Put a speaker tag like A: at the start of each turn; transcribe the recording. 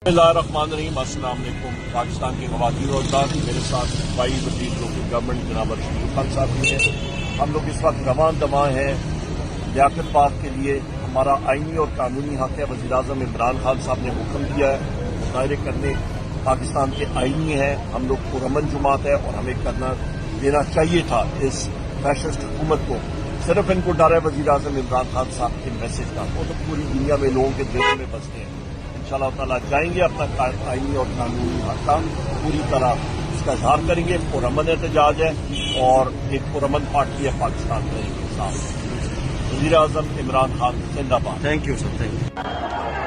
A: बिस्मिल्लाहिर्रहमानिर्रहीम। अस्सलाम वालेकुम। पाकिस्तान की ख़वातीन और हज़रात, मेरे साथ वाइस वज़ीर लोकल गवर्नमेंट जनाब रशीद खान साहब भी हैं। हम लोग इस वक्त रवान दवा हैं लियाकत पार्क के लिए। हमारा आईनी और कानूनी हक है। वज़ीर-ए-आज़म इमरान खान साहब ने हुक्म दिया है, मुजाहरे करने पाकिस्तान के आईनी है। हम लोग पुरअमन जुमात है और हमें करना देना चाहिए था इस फैशिस्ट हुकूमत को। सिर्फ इनको डर है वज़ीर-ए-आज़म इमरान खान साहब के मैसेज का। वो तो पूरी दुनिया में लोगों के दिलों में बसते हैं। इंशाअल्लाह ताला जाएंगे, अपना आईनी और कानूनी हक का पूरी तरह इसका इजहार करेंगे। पुरअमन एहतजाज है और एक पुरअमन पार्टी है पाकिस्तान के साथ। वज़ीर-ए-आज़म इमरान खान जिंदाबाद।
B: Thank you sir, thank you.